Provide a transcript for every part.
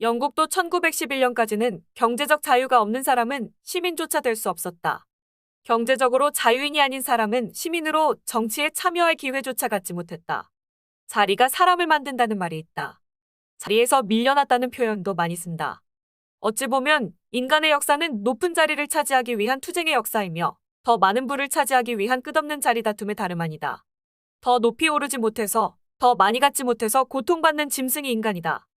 영국도 1911년까지는 경제적 자유가 없는 사람은 시민조차 될 수 없었다. 경제적으로 자유인이 아닌 사람은 시민으로 정치에 참여할 기회조차 갖지 못했다. 자리가 사람을 만든다는 말이 있다. 자리에서 밀려났다는 표현도 많이 쓴다. 어찌 보면 인간의 역사는 높은 자리를 차지하기 위한 투쟁의 역사이며 더 많은 부를 차지하기 위한 끝없는 자리 다툼의 다름 아니다. 더 높이 오르지 못해서, 더 많이 갖지 못해서 고통받는 짐승이 인간이다.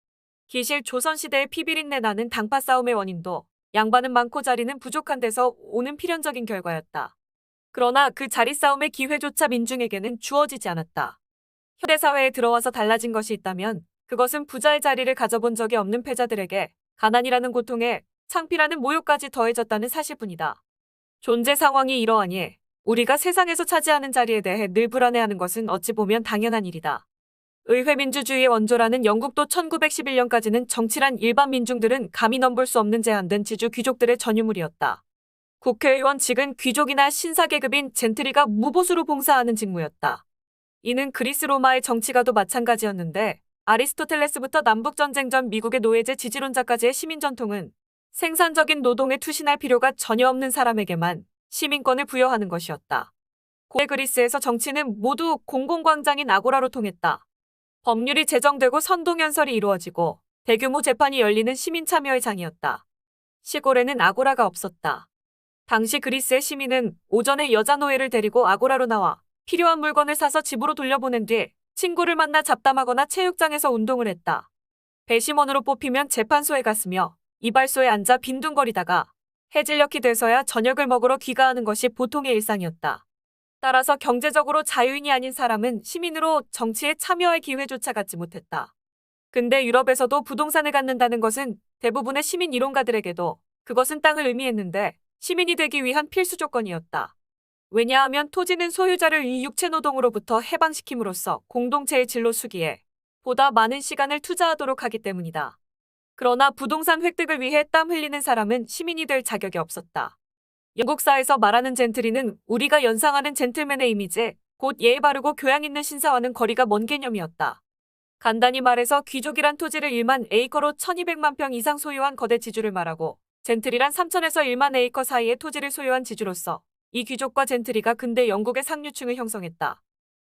기실 조선시대의 피비린내 나는 당파 싸움의 원인도 양반은 많고 자리는 부족한 데서 오는 필연적인 결과였다. 그러나 그 자리 싸움의 기회조차 민중에게는 주어지지 않았다. 현대사회에 들어와서 달라진 것이 있다면 그것은 부자의 자리를 가져본 적이 없는 패자들에게 가난이라는 고통에 창피라는 모욕까지 더해졌다는 사실뿐이다. 존재 상황이 이러하니 우리가 세상에서 차지하는 자리에 대해 늘 불안해하는 것은 어찌 보면 당연한 일이다. 의회민주주의의 원조라는 영국도 1911년까지는 정치란 일반 민중들은 감히 넘볼 수 없는 제한된 지주 귀족들의 전유물이었다. 국회의원직은 귀족이나 신사계급인 젠트리가 무보수로 봉사하는 직무였다. 이는 그리스 로마의 정치가도 마찬가지였는데 아리스토텔레스부터 남북전쟁 전 미국의 노예제 지지론자까지의 시민전통은 생산적인 노동에 투신할 필요가 전혀 없는 사람에게만 시민권을 부여하는 것이었다. 고대 그리스에서 정치는 모두 공공광장인 아고라로 통했다. 법률이 제정되고 선동연설이 이루어지고 대규모 재판이 열리는 시민참여의 장이었다. 시골에는 아고라가 없었다. 당시 그리스의 시민은 오전에 여자 노예를 데리고 아고라로 나와 필요한 물건을 사서 집으로 돌려보낸 뒤 친구를 만나 잡담하거나 체육장에서 운동을 했다. 배심원으로 뽑히면 재판소에 갔으며 이발소에 앉아 빈둥거리다가 해질녘이 돼서야 저녁을 먹으러 귀가하는 것이 보통의 일상이었다. 따라서 경제적으로 자유인이 아닌 사람은 시민으로 정치에 참여할 기회조차 갖지 못했다. 근데 유럽에서도 부동산을 갖는다는 것은 대부분의 시민 이론가들에게도 그것은 땅을 의미했는데 시민이 되기 위한 필수 조건이었다. 왜냐하면 토지는 소유자를 이 육체노동으로부터 해방시킴으로써 공동체의 진로 수기에 보다 많은 시간을 투자하도록 하기 때문이다. 그러나 부동산 획득을 위해 땀 흘리는 사람은 시민이 될 자격이 없었다. 영국사에서 말하는 젠틀리는 우리가 연상하는 젠틀맨의 이미지, 곧 예의 바르고 교양 있는 신사와는 거리가 먼 개념이었다. 간단히 말해서 귀족이란 토지를 1만 에이커로 1200만 평 이상 소유한 거대 지주를 말하고 젠틀이란 3000에서 1만 에이커 사이의 토지를 소유한 지주로서 이 귀족과 젠틀리가 근대 영국의 상류층을 형성했다.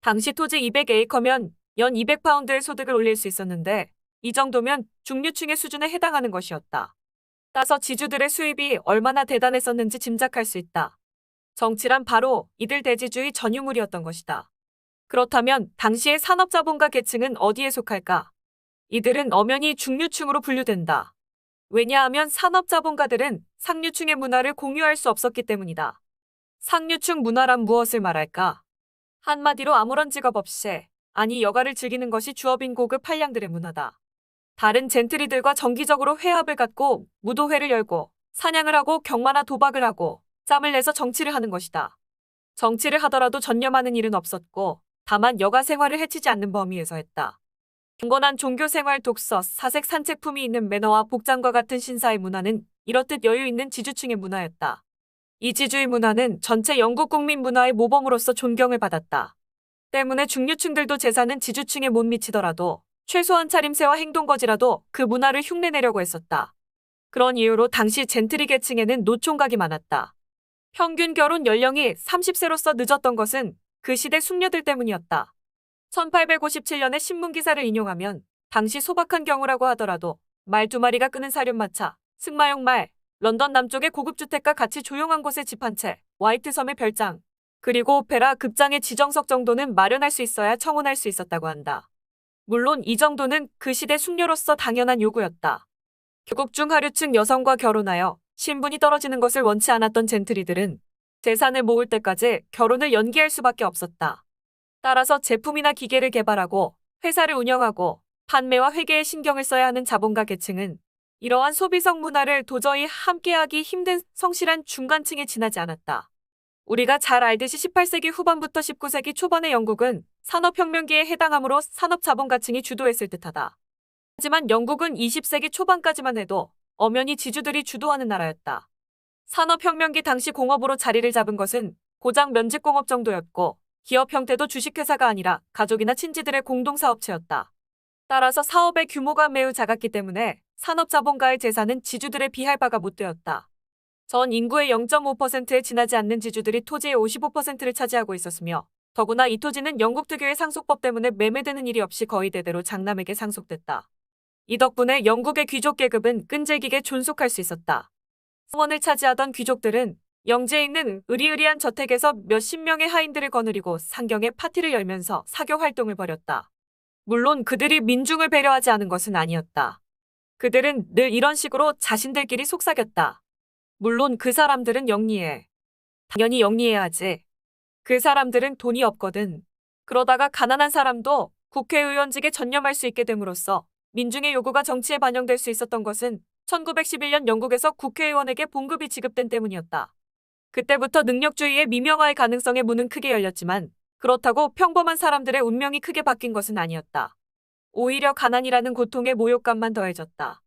당시 토지 200에이커면 연 200파운드의 소득을 올릴 수 있었는데 이 정도면 중류층의 수준에 해당하는 것이었다. 따라서 지주들의 수입이 얼마나 대단했었는지 짐작할 수 있다. 정치란 바로 이들 대지주의 전유물이었던 것이다. 그렇다면 당시의 산업자본가 계층은 어디에 속할까? 이들은 엄연히 중류층으로 분류된다. 왜냐하면 산업자본가들은 상류층의 문화를 공유할 수 없었기 때문이다. 상류층 문화란 무엇을 말할까? 한마디로 아무런 직업 없이, 아니 여가를 즐기는 것이 주업인 고급 한량들의 문화다. 다른 젠트리들과 정기적으로 회합을 갖고 무도회를 열고 사냥을 하고 경마나 도박을 하고 짬을 내서 정치를 하는 것이다. 정치를 하더라도 전념하는 일은 없었고 다만 여가 생활을 해치지 않는 범위에서 했다. 경건한 종교생활 독서, 사색 산책품이 있는 매너와 복장과 같은 신사의 문화는 이렇듯 여유 있는 지주층의 문화였다. 이 지주의 문화는 전체 영국 국민 문화의 모범으로서 존경을 받았다. 때문에 중류층들도 재산은 지주층에 못 미치더라도 최소한 차림새와 행동거지라도 그 문화를 흉내내려고 했었다. 그런 이유로 당시 젠트리 계층에는 노총각이 많았다. 평균 결혼 연령이 30세로서 늦었던 것은 그 시대 숙녀들 때문이었다. 1857년의 신문기사를 인용하면 당시 소박한 경우라고 하더라도 말 2마리가 끄는 사륜마차, 승마용 말, 런던 남쪽의 고급주택과 같이 조용한 곳에 집 한 채, 화이트섬의 별장, 그리고 오페라 극장의 지정석 정도는 마련할 수 있어야 청혼할 수 있었다고 한다. 물론 이 정도는 그 시대 숙녀로서 당연한 요구였다. 결국 중하류층 여성과 결혼하여 신분이 떨어지는 것을 원치 않았던 젠트리들은 재산을 모을 때까지 결혼을 연기할 수밖에 없었다. 따라서 제품이나 기계를 개발하고 회사를 운영하고 판매와 회계에 신경을 써야 하는 자본가 계층은 이러한 소비성 문화를 도저히 함께하기 힘든 성실한 중간층에 지나지 않았다. 우리가 잘 알듯이 18세기 후반부터 19세기 초반의 영국은 산업혁명기에 해당하므로 산업자본가층이 주도했을 듯하다. 하지만 영국은 20세기 초반까지만 해도 엄연히 지주들이 주도하는 나라였다. 산업혁명기 당시 공업으로 자리를 잡은 것은 고장 면직공업 정도였고 기업 형태도 주식회사가 아니라 가족이나 친지들의 공동사업체였다. 따라서 사업의 규모가 매우 작았기 때문에 산업자본가의 재산은 지주들에 비할 바가 못 되었다. 전 인구의 0.5%에 지나지 않는 지주들이 토지의 55%를 차지하고 있었으며 더구나 이 토지는 영국 특유의 상속법 때문에 매매되는 일이 없이 거의 대대로 장남에게 상속됐다. 이 덕분에 영국의 귀족 계급은 끈질기게 존속할 수 있었다. 성원을 차지하던 귀족들은 영지에 있는 으리으리한 저택에서 몇십 명의 하인들을 거느리고 상경의 파티를 열면서 사교 활동을 벌였다. 물론 그들이 민중을 배려하지 않은 것은 아니었다. 그들은 늘 이런 식으로 자신들끼리 속삭였다. 물론 그 사람들은 영리해. 당연히 영리해야 하지. 그 사람들은 돈이 없거든. 그러다가 가난한 사람도 국회의원직에 전념할 수 있게 됨으로써 민중의 요구가 정치에 반영될 수 있었던 것은 1911년 영국에서 국회의원에게 봉급이 지급된 때문이었다. 그때부터 능력주의의 미명화의 가능성의 문은 크게 열렸지만 그렇다고 평범한 사람들의 운명이 크게 바뀐 것은 아니었다. 오히려 가난이라는 고통의 모욕감만 더해졌다.